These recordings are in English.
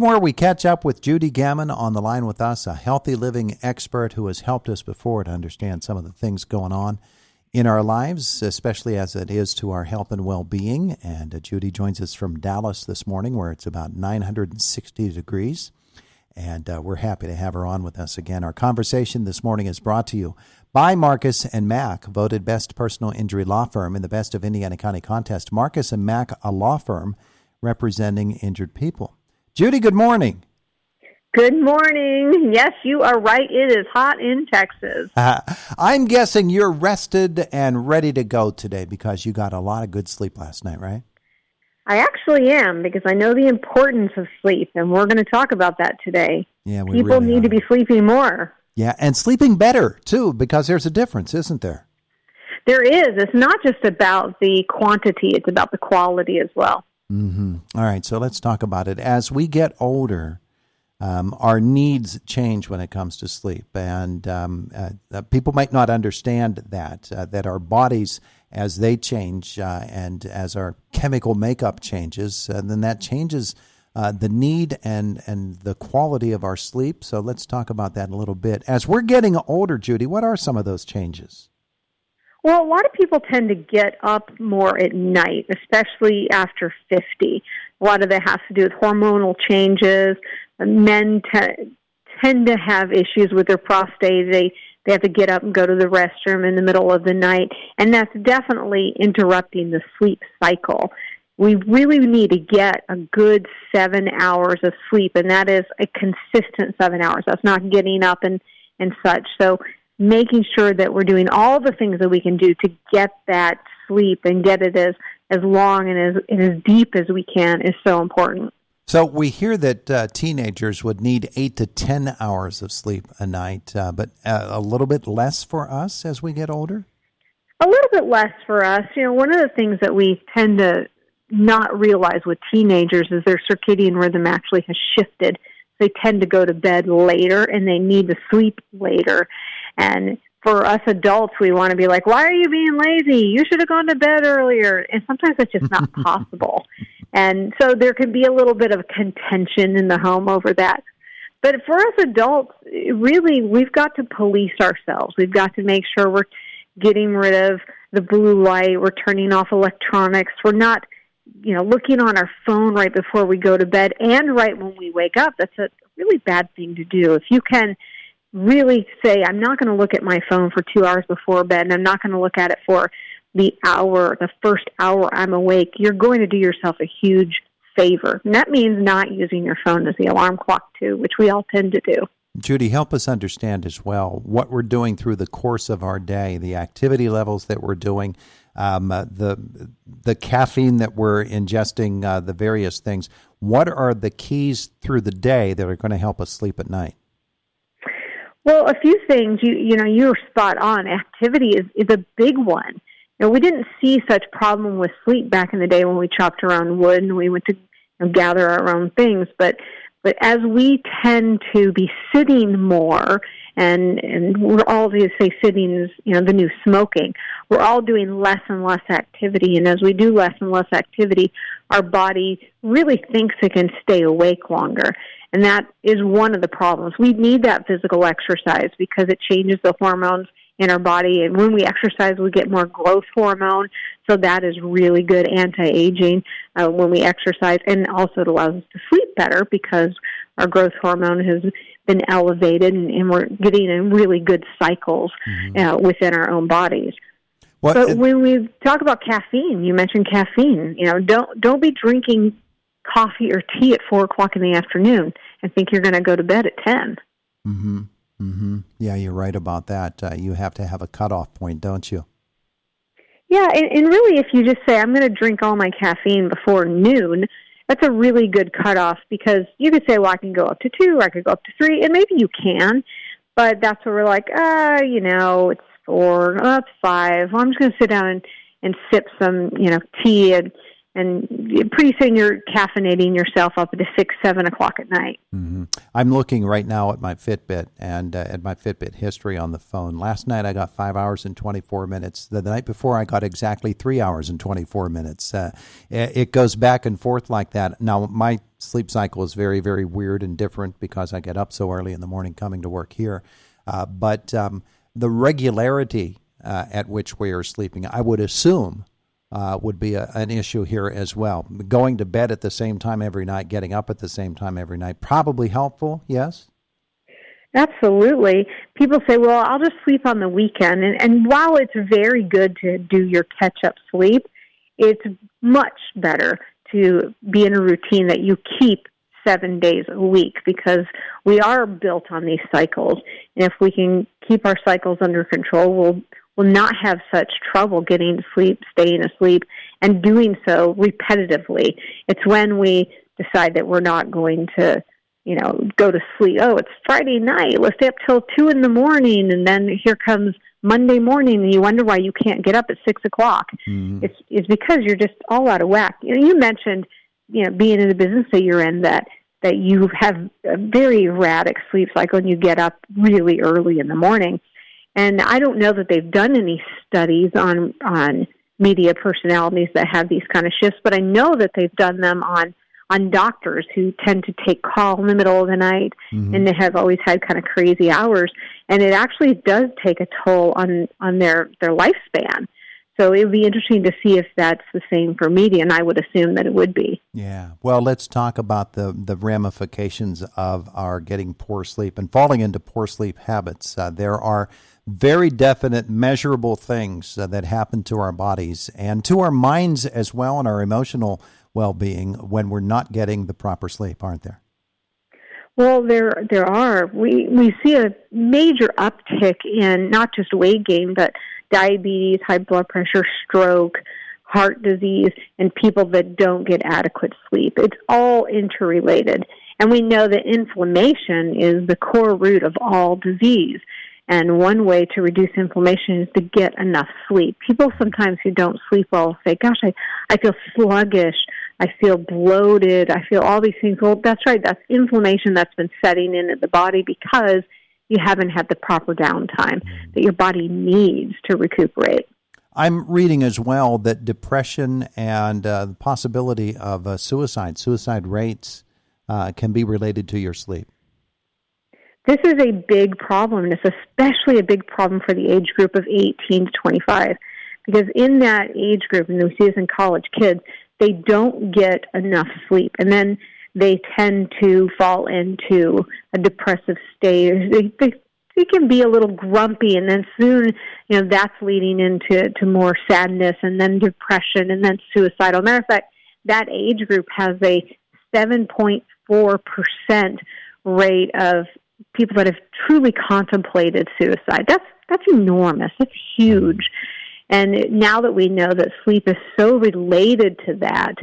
more, we catch up with Judy Gaman on the line with us, a healthy living expert who has helped us before to understand some of the things going on in our lives, especially as it is to our health and well-being. And Judy joins us from Dallas this morning, where it's about 960 degrees. And we're happy to have her on with us again. Our conversation this morning is brought to you by Marcus & Mack, voted best personal injury law firm in the Best of Indiana County contest. Marcus & Mack, a law firm representing injured people. Judy, good morning. Good morning. Yes, you are right. It is hot in Texas. I'm guessing you're rested and ready to go today because you got a lot of good sleep last night, right? I actually am, because I know the importance of sleep, and we're going to talk about that today. Yeah, People really need to be sleeping more. Yeah, and sleeping better, too, because there's a difference, isn't there? There is. It's not just about the quantity. It's about the quality as well. Mm-hmm. All right, so let's talk about it. As we get older, our needs change when it comes to sleep, and people might not understand that our bodies, as they change and as our chemical makeup changes, then that changes the need and the quality of our sleep. So let's talk about that a little bit. As we're getting older, Judy, what are some of those changes? Well, a lot of people tend to get up more at night, especially after 50. A lot of that has to do with hormonal changes. Men tend to have issues with their prostate. They have to get up and go to the restroom in the middle of the night, and that's definitely interrupting the sleep cycle. We really need to get a good 7 hours of sleep, and that is a consistent 7 hours. That's not getting up and such. So making sure that we're doing all the things that we can do to get that sleep and get it as long and as deep as we can is so important. So we hear that teenagers would need 8 to 10 hours of sleep a night, but a little bit less for us as we get older? A little bit less for us. You know, one of the things that we tend to not realize with teenagers is their circadian rhythm actually has shifted. They tend to go to bed later and they need to sleep later. And for us adults, we want to be like, why are you being lazy? You should have gone to bed earlier. And sometimes that's just not possible. And so there can be a little bit of contention in the home over that. But for us adults, really, we've got to police ourselves. We've got to make sure we're getting rid of the blue light. We're turning off electronics. We're not, looking on our phone right before we go to bed and right when we wake up. That's a really bad thing to do. If you can really say, I'm not going to look at my phone for 2 hours before bed, and I'm not going to look at it for the first hour I'm awake, you're going to do yourself a huge favor. And that means not using your phone as the alarm clock, too, which we all tend to do. Judy, help us understand as well what we're doing through the course of our day, the activity levels that we're doing, the caffeine that we're ingesting, the various things. What are the keys through the day that are going to help us sleep at night? Well, a few things. You're spot on. Activity is a big one. We didn't see such problem with sleep back in the day when we chopped our own wood and we went to gather our own things. But as we tend to be sitting more, and we're all, they say sitting is, the new smoking, we're all doing less and less activity. And as we do less and less activity, our body really thinks it can stay awake longer. And that is one of the problems. We need that physical exercise because it changes the hormones in our body. And when we exercise, we get more growth hormone. So that is really good anti-aging when we exercise. And also it allows us to sleep better because our growth hormone has been elevated and we're getting in really good cycles within our own bodies. But when we talk about caffeine, you mentioned caffeine. Don't be drinking coffee or tea at 4 o'clock in the afternoon and think you're going to go to bed at 10. Mm-hmm. Mm-hmm. Yeah, you're right about that. You have to have a cutoff point, don't you? Yeah, and really if you just say, I'm going to drink all my caffeine before noon, that's a really good cutoff because you could say, well, I can go up to 2 or I could go up to 3, and maybe you can, but that's where we're like, it's 4, it's 5. Well, I'm just going to sit down and sip some, tea and pretty soon you're caffeinating yourself up to 6, 7 o'clock at night. Mm-hmm. I'm looking right now at my Fitbit and at my Fitbit history on the phone. Last night I got 5 hours and 24 minutes. The night before I got exactly 3 hours and 24 minutes. It goes back and forth like that. Now, my sleep cycle is very, very weird and different because I get up so early in the morning coming to work here. But the regularity at which we are sleeping, I would assume, would be an issue here as well. Going to bed at the same time every night, getting up at the same time every night, probably helpful, yes? Absolutely. People say, well, I'll just sleep on the weekend. And while it's very good to do your catch-up sleep, it's much better to be in a routine that you keep 7 days a week, because we are built on these cycles. And if we can keep our cycles under control, we'll not have such trouble getting to sleep, staying asleep, and doing so repetitively. It's when we decide that we're not going to, go to sleep. Oh, it's Friday night. Let's stay up till 2 in the morning, and then here comes Monday morning, and you wonder why you can't get up at 6 o'clock. Mm-hmm. It's because you're just all out of whack. You mentioned, being in the business that you're in, that you have a very erratic sleep cycle and you get up really early in the morning. And I don't know that they've done any studies on media personalities that have these kind of shifts, but I know that they've done them on doctors who tend to take call in the middle of the night, mm-hmm. and they have always had kind of crazy hours. And it actually does take a toll on their lifespan. So it would be interesting to see if that's the same for media, and I would assume that it would be. Yeah. Well, let's talk about the ramifications of our getting poor sleep and falling into poor sleep habits. There are very definite, measurable things that happen to our bodies and to our minds as well, and our emotional well-being when we're not getting the proper sleep, aren't there? Well, there are. We see a major uptick in not just weight gain, but diabetes, high blood pressure, stroke, heart disease, and people that don't get adequate sleep. It's all interrelated. And we know that inflammation is the core root of all disease. And one way to reduce inflammation is to get enough sleep. People sometimes who don't sleep well say, gosh, I feel sluggish, I feel bloated, I feel all these things. Well, that's right. That's inflammation that's been setting in at the body because you haven't had the proper downtime that your body needs to recuperate. I'm reading as well that depression and the possibility of suicide rates can be related to your sleep. This is a big problem, and it's especially a big problem for the age group of 18 to 25, because in that age group, and we see this in college kids, they don't get enough sleep, and then they tend to fall into a depressive state. They can be a little grumpy, and then soon, that's leading into more sadness, and then depression, and then suicidal. Matter of fact, that age group has a 7.4% rate of people that have truly contemplated suicide. That's enormous. That's huge. And now that we know that sleep is so related to that,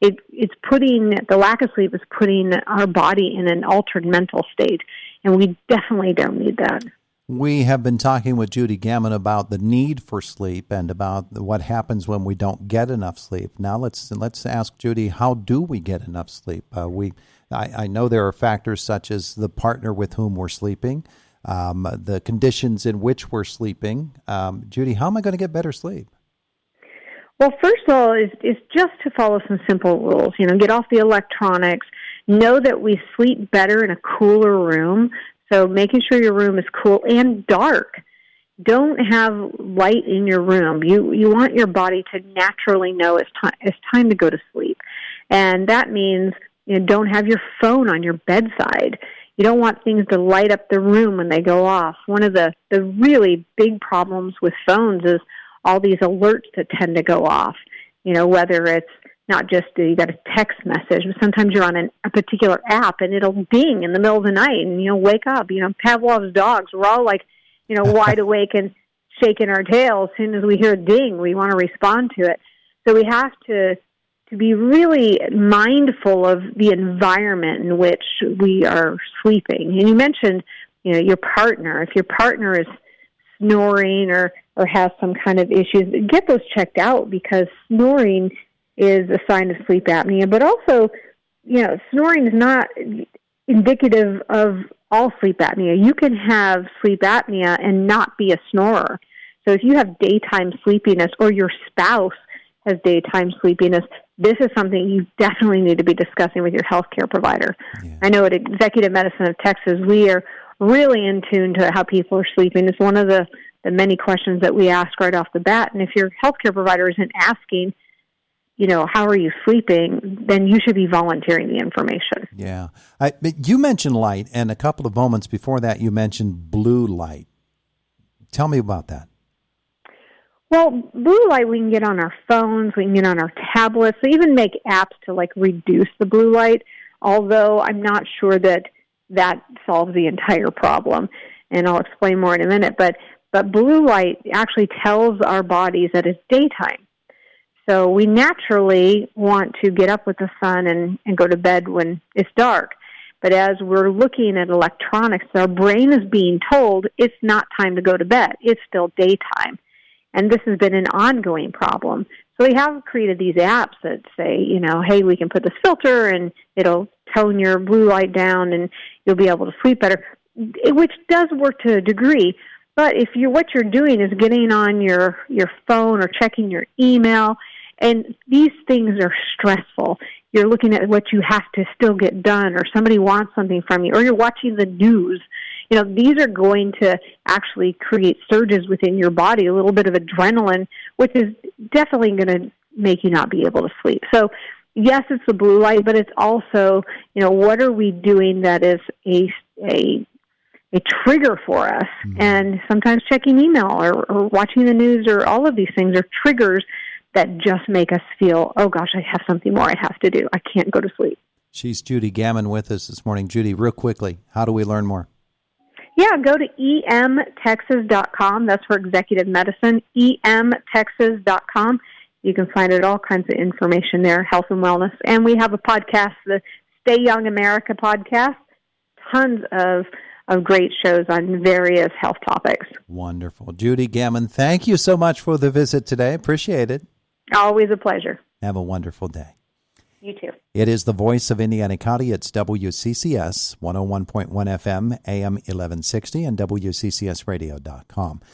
it's putting, the lack of sleep is putting our body in an altered mental state, and we definitely don't need that. We have been talking with Judy Gaman about the need for sleep and about what happens when we don't get enough sleep. Now let's ask Judy, how do we get enough sleep? I know there are factors such as the partner with whom we're sleeping, the conditions in which we're sleeping. Judy, how am I going to get better sleep? Well, first of all, is just to follow some simple rules. Get off the electronics. Know that we sleep better in a cooler room, so making sure your room is cool and dark. Don't have light in your room. You want your body to naturally know it's time to go to sleep, and that means don't have your phone on your bedside. You don't want things to light up the room when they go off. One of the really big problems with phones is all these alerts that tend to go off. Whether it's not just you got a text message, but sometimes you're on a particular app and it'll ding in the middle of the night and wake up. Pavlov's dogs, we're all like, wide awake and shaking our tail as soon as we hear a ding. We want to respond to it. So we have to be really mindful of the environment in which we are sleeping. And you mentioned, your partner. If your partner is snoring or has some kind of issues, get those checked out, because snoring is a sign of sleep apnea. But also, snoring is not indicative of all sleep apnea. You can have sleep apnea and not be a snorer. So if you have daytime sleepiness or your spouse has daytime sleepiness, this is something you definitely need to be discussing with your healthcare provider. Yeah. I know at Executive Medicine of Texas, we are really in tune to how people are sleeping. It's one of the many questions that we ask right off the bat. And if your healthcare provider isn't asking, how are you sleeping, then you should be volunteering the information. Yeah. You mentioned light, and a couple of moments before that, you mentioned blue light. Tell me about that. Well, blue light we can get on our phones, we can get on our tablets, we even make apps to reduce the blue light, although I'm not sure that solves the entire problem, and I'll explain more in a minute. But blue light actually tells our bodies that it's daytime. So we naturally want to get up with the sun and go to bed when it's dark. But as we're looking at electronics, our brain is being told it's not time to go to bed. It's still daytime. And this has been an ongoing problem. So we have created these apps that say, hey, we can put this filter and it'll tone your blue light down and you'll be able to sleep better, which does work to a degree. But if what you're doing is getting on your phone or checking your email, and these things are stressful. You're looking at what you have to still get done, or somebody wants something from you, or you're watching the news. These are going to actually create surges within your body, a little bit of adrenaline, which is definitely going to make you not be able to sleep. So, yes, it's the blue light, but it's also, what are we doing that is a trigger for us? Mm-hmm. And sometimes checking email or watching the news or all of these things are triggers that just make us feel, oh, gosh, I have something more I have to do. I can't go to sleep. She's Judy Gaman with us this morning. Judy, real quickly, how do we learn more? Yeah, go to emtexas.com. That's for executive medicine, emtexas.com. You can find all kinds of information there, health and wellness. And we have a podcast, the Stay Young America podcast, tons of great shows on various health topics. Wonderful. Judy Gaman, thank you so much for the visit today. Appreciate it. Always a pleasure. Have a wonderful day. You too. It is the voice of Indiana County. It's WCCS 101.1 FM, AM 1160, and WCCSradio.com.